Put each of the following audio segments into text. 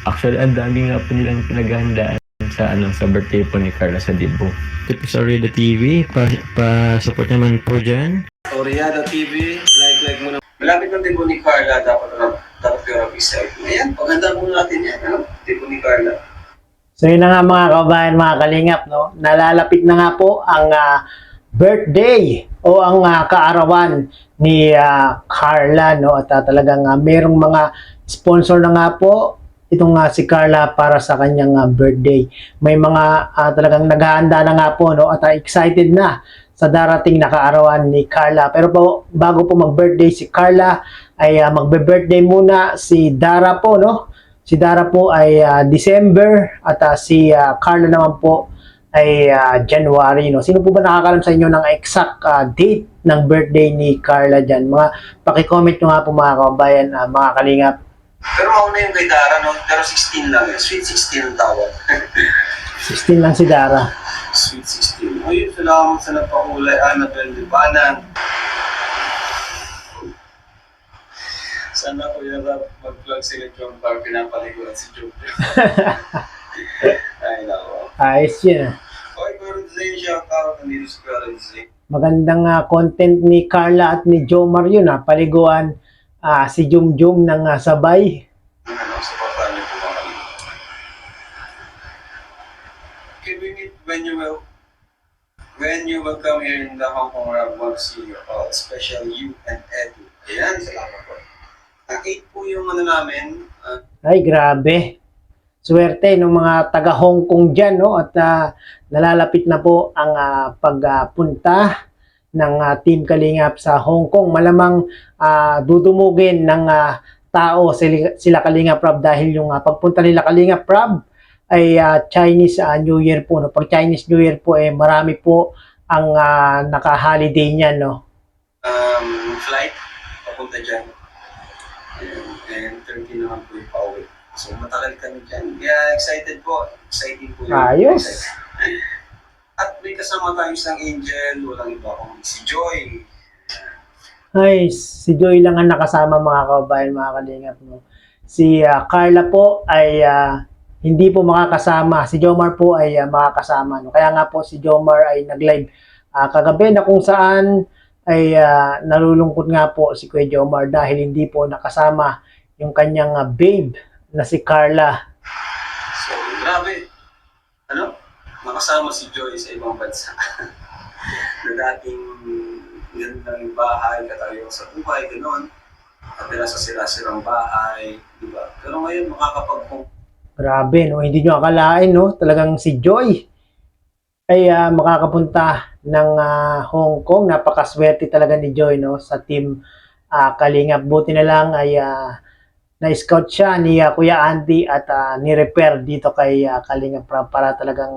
Actually, ang dami nga po nilang pinaghahandaan sa birthday po ni Carla sa Dibo. Ito po sa Oriada TV, pa-support naman po dyan. Oriada TV, like mo na. Malapit ng Dibo ni Carla, dapat yung site. Ayan, paghandaan mo natin yan, ano? Dibo ni Carla. So yun na nga mga kababayan, mga kalingap, no? Nalalapit na nga po ang birthday o ang kaarawan ni Carla, no? At talagang merong mga sponsor na nga po itong si Carla para sa kanyang birthday. May mga talagang naghahanda na nga po, no? At excited na sa darating na kaarawan ni Carla. Pero po, bago po mag-birthday si Carla, ay magbe-birthday muna si Dara po, no? Si Dara po ay December at si Carla naman po ay January, no? Sino po ba nakakalam sa inyo ng exact date ng birthday ni Carla dyan? Mga paki-comment nyo nga po mga kababayan, mga kalingap. Pero mauna yung kay Dara, no? Pero 16 lang. Sweet 16 ang tawag. 16 lang si Dara. Sweet 16. Ayun, salamat sa nagpakulay. Annabelle Libanan. Sana ko yung mag-vlog sila yung parang pinapaliguan si Joke. Ay, nako. Ayos yun. Okay, pero Zay, shout out. Nandito si Kuya Zay. Magandang content ni Carla at ni Jomar yun, paliguan si Jum ng sabay. Ano, sa papa niyo po mga giving it when you will come here in the Hong Kong Rap, want to see you all, especially you and Edu. Ayan, salamat po. Ang 8 po yung ano namin. Ay, grabe. Swerte ng mga taga Hong Kong dyan, no? At nalalapit na po ang pagpunta ng Team Kalingap sa Hong Kong. Malamang dudumugin ng tao sila Kalingap Rob dahil yung pagpunta nila Kalingap Rob ay Chinese New Year po. No? Pag Chinese New Year po, marami po ang naka-holiday niyan, no? Flight, papunta dyan. And 30 naman po yung pauwi. So, matagal kami dyan. Kaya excited po. Exciting po yun. Ayos. At may kasama tayo isang angel. Walang iba kung si Joy. Ay, si Joy lang ang nakasama mga kababayan, mga kalingap, no? Si Carla po ay hindi po makakasama. Si Jomar po ay makakasama, no? Kaya nga po si Jomar ay nag-live kagabi na kung saan ay nalulungkot nga po si Kuya Jomar dahil hindi po nakasama yung kanyang babe na si Carla. So, grabe. Ano? Nakasama si Joy sa ibang bansa. Na dating ganun lang yung bahay, katayo sa buhay, gano'n. Kapila sa sira-sirang bahay, di ba? Pero ngayon, Grabe, no? Hindi nyo akalain, no? Talagang si Joy ay makakapunta ng Hong Kong. Napakaswerte talaga ni Joy, no? Sa team Kalingap. Buti na lang ay na-scout siya ni Kuya Andy at ni-repair dito kay Kalingap para talagang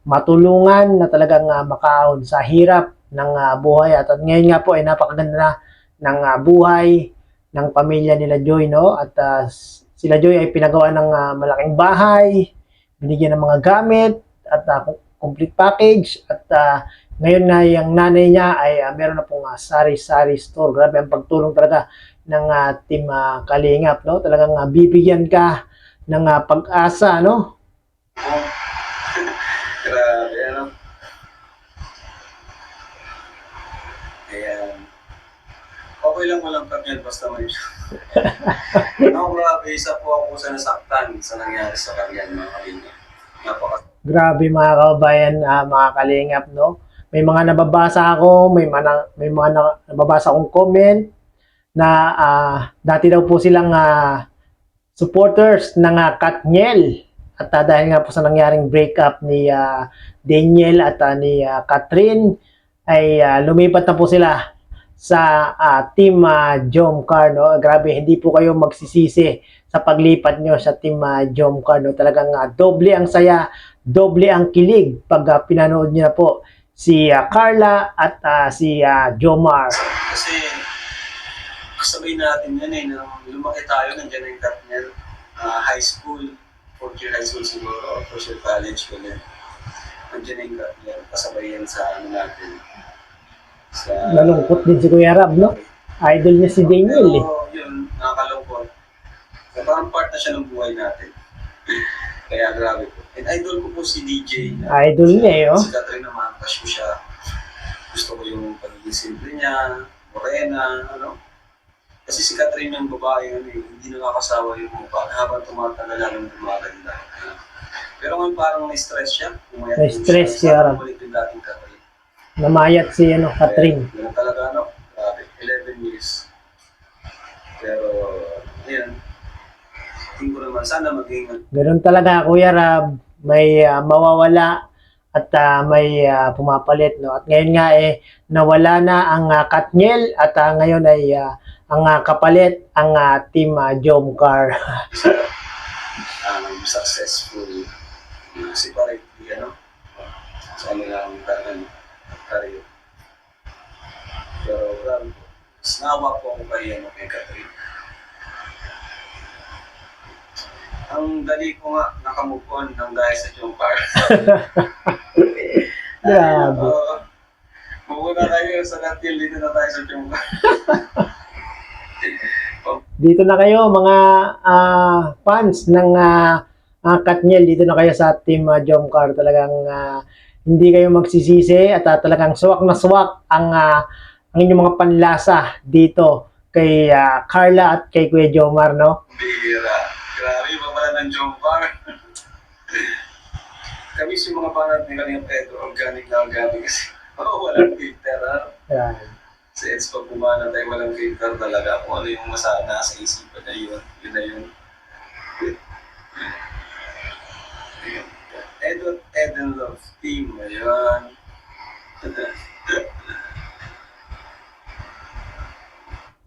matulungan na talagang makaahon sa hirap ng buhay. At ngayon nga po ay napakaganda na ng buhay ng pamilya nila Joy, no? At sila Joy ay pinagawa ng malaking bahay, binigyan ng mga gamit at complete package. At ngayon na yung nanay niya ay meron na pong sari-sari store. Grabe ang pagtulong talaga ng team Kalingap, no? Talagang bibigyan ka ng pag-asa, no? grabe, ano? Ayan. Okay lang walang kapyan, basta may ako, grabe, isa po ako sa nasaktan sa nangyari sa kanyan, mga kalingap. Grabe mga kababayan, mga Kalingap, no? May mga nababasa ako, may mga nababasa akong comment na dati daw po silang supporters ng Katniel. At dahil nga po sa nangyaring breakup ni Daniel at ni Catherine, ay lumipat na po sila sa team Jomcar, no? Grabe, hindi po kayo magsisisi sa paglipat nyo sa team Jomcar, no? Talagang doble ang saya, doble ang kilig pag pinanood nyo na po si Carla at si Jomar. Kasi kasabay natin yan nung lumaki tayo, nandiyan na yung Katniel, high school, 4th year high school siguro, or 4th year college ko na. Nandiyan na yung Katniel, kasabay yan sa natin. Nalungkot din si Kuya Rab, no? Idol niya si Daniel, eh. Pero yun, nakakalungkot. So, parang part na siya ng buhay natin. Kaya grabe po. And idol ko po si DJ. Idol niya eh, oh. Si Catherine naman, crush ko siya. Gusto ko yung pagiging simple niya, morena, ano. Kasi si Catherine yung babae, ano, hindi nakakasawa yung mukha. Habang tumatagal lang gumaganda. Pero ngayon parang na-stress siya. Na-stress siya. Bumalik yung dating Catherine. Namayat si Catherine. Kaya, talaga, ano, grabe, 11 years. Pero, ayan. Tingin ko naman, sana maging Ganun talaga, Kuya Rab. May mawawala at may pumapalit, no? At ngayon nga nawala na ang Katniel at ngayon ay ang kapalit ang team Jomcar. successful separate, sa kanilang career. Pero, grabe po. Sinawa po ako kay Catherine. Ang dali ko nga nakamove on nang dahil sa Jomcar. Grabe. Muna tayo sa Katniel, dito na tayo sa Jomcar. Dito na kayo mga fans ng Katniel, dito na kayo sa team Jomcar. Talagang hindi kayo magsisisi at talagang swak na swak ang inyong mga panlasa dito kay Carla at kay Kuya Jomar, no? Bira. Grabe, iba pala ng Jomcar. Kami si mga panat ni Kalinga Pedro, organic na organic kasi walang filter, ha? Yan. Sa Eds pag kumana tayo, walang filter talaga. Kung ano yung nasa isipan na yun na yun. Ed and Love Team, ayun.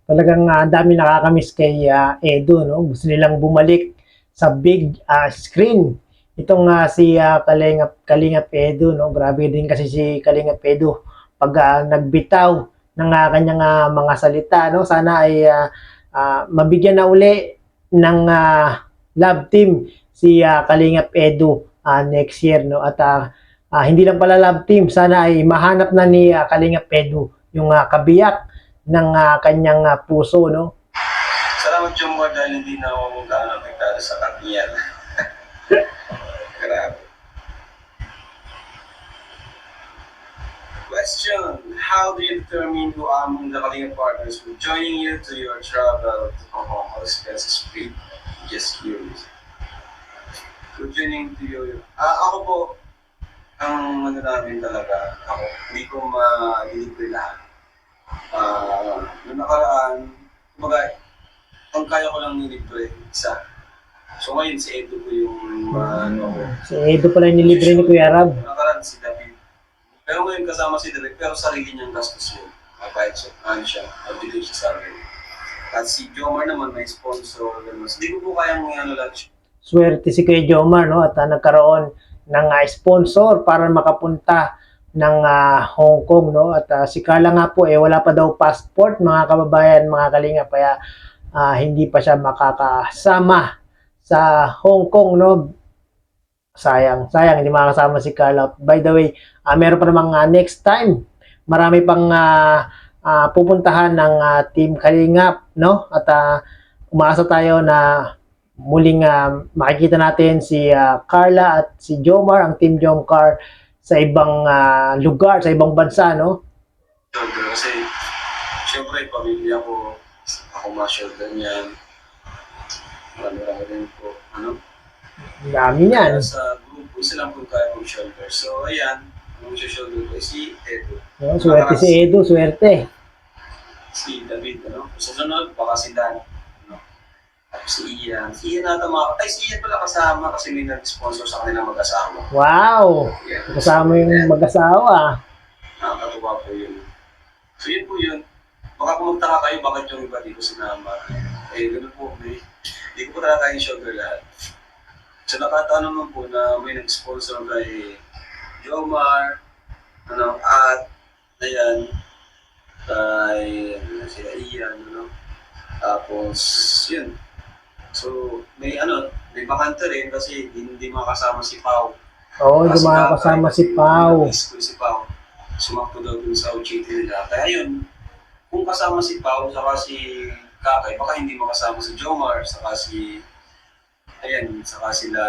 Talagang ang dami nakakamiss kay Edo, no? Gusto nilang bumalik sa big screen. Itong si Kalingap Edo, no? Grabe din kasi si Kalingap Edo pag nagbitaw ng kanyang mga salita, no? Sana ay mabigyan na uli ng love team si Kalingap Edo next year, no? At hindi lang pala love team, sana ay mahanap na ni Kalingap Edo yung kabiyak ng kanyang puso, no? Salamat Jomcar dahil hindi na ako gaano apektado sa Katniel. Grabe. Question: how do you determine who among the Kalinga partners will join you to your travel to Hong Kong? All expenses paid? Just curious. So, joining to you. Ako po, ang namin talaga, ako, hindi ko ma-deliver lahat. Noong nakaraan, kumbaga, ang kaya ko lang nilibre, isa. So ngayon, si Edo ko yung Si Edo pala yung nilibre ni Kuya Rab. Noong nakaraan, si David. Pero ngayon kasama si David, pero sarili niyang gastos yun. Kahit siya, siya, nabili siya sa akin. At si Jomar naman, may sponsor. Hindi ko po kayang lahat. Swerte si Kuya Jomar, no? At nagkaroon ng sponsor para makapunta ng Hong Kong, no? At si Carla nga po wala pa daw passport, mga kababayan, mga kalinga, kaya hindi pa siya makakasama sa Hong Kong, no? Sayang, hindi makakasama si Carla. By the way, meron pa namang next time. Marami pang pupuntahan ng Team Kalingap, no? At umaasa tayo na muling makikita natin si Carla at si Jomar, ang Team Jomcar, sa ibang lugar, sa ibang bansa, no? Kasi, syempre, pamilya ko, ako ma-shoulder niyan. Marami din po, Dami yan. Sa grupo, isa lang po kaya mag-shoulder. So, ayan, ang shoulder ko si Edo. No, swerte si Edo, swerte. Si David, Sa sunod, baka si Dan. Tapos si Ian. Si Ian si Ian pala kasama kasi may nag-sponsor sa kanila mag-asawa. Wow! Yeah. Kasama yung mag-asawa. Nakakatuwa po yun. So yun po yun. Baka kung magtaka kayo, bakit yung iba di ko sinama? Ganun po. Hindi ko po talaga yung shoulder lahat. So nakataon naman po na may nag-sponsor kay Jomar, at ayan, kay sila Ian, Tapos, yun. So, may bakante rin kasi hindi makasama si Pao. Oo, hindi makakasama si Pao. Si Pao. Sumakto daw dun sa OJT nila. Kaya yun, kung kasama si Pao, saka si Kakay, baka hindi makasama si Jomar, saka si Ayan, saka sila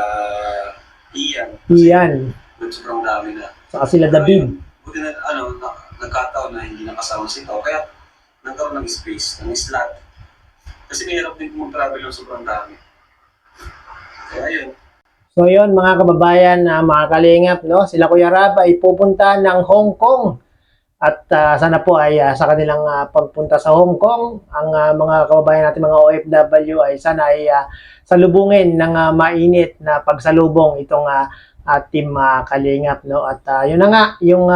Ian. Iyan. Sobrang dami na. Saka sila David. Buti na, nagkataon na hindi nakasama si Tao. Kaya nagkaroon ng space, ng slot. Kasi mahirap din kung travel ng sobrang dami. Kaya yun. So yun mga kababayan, mga kalingap, no? Sila Kuya Rab ay pupunta ng Hong Kong. At sana po ay sa kanilang pagpunta sa Hong Kong, ang mga kababayan natin, mga OFW, ay sana ay salubungin ng mainit na pagsalubong itong Team Kalingap. No? At yun na nga, yung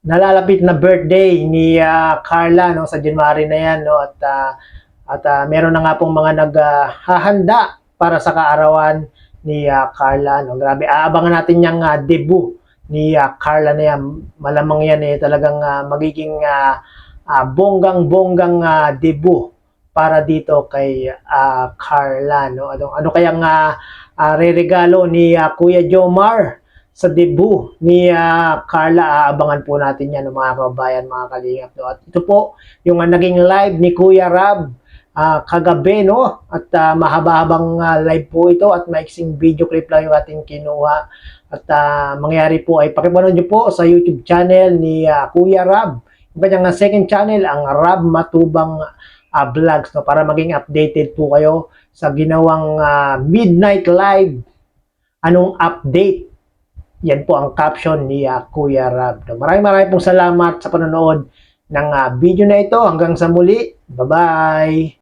nalalapit na birthday ni Carla no, sa January na yan. No? At meron na nga pong mga naghahanda para sa kaarawan ni Carla. No? Grabe, aabangan natin yung debut ni Carla na yan. Malamang yan talagang magiging bonggang-bonggang debut para dito kay Carla. No? Ano kayang reregalo ni Kuya Jomar sa debut ni Carla? Aabangan po natin yan mga kababayan, mga kalingap. No? At ito po yung naging live ni Kuya Rab kagabi, no? At mahaba-habang live po ito at maiksing video clip lang yung ating kinuha. At mangyari po ay pakipanood nyo po sa YouTube channel ni Kuya Rab. Yung kanyang second channel, ang Rab Matubang Vlogs, no? Para maging updated po kayo sa ginawang midnight live. Anong update? Yan po ang caption ni Kuya Rab. No? Maraming pong salamat sa panonood ng video na ito. Hanggang sa muli. Bye-bye!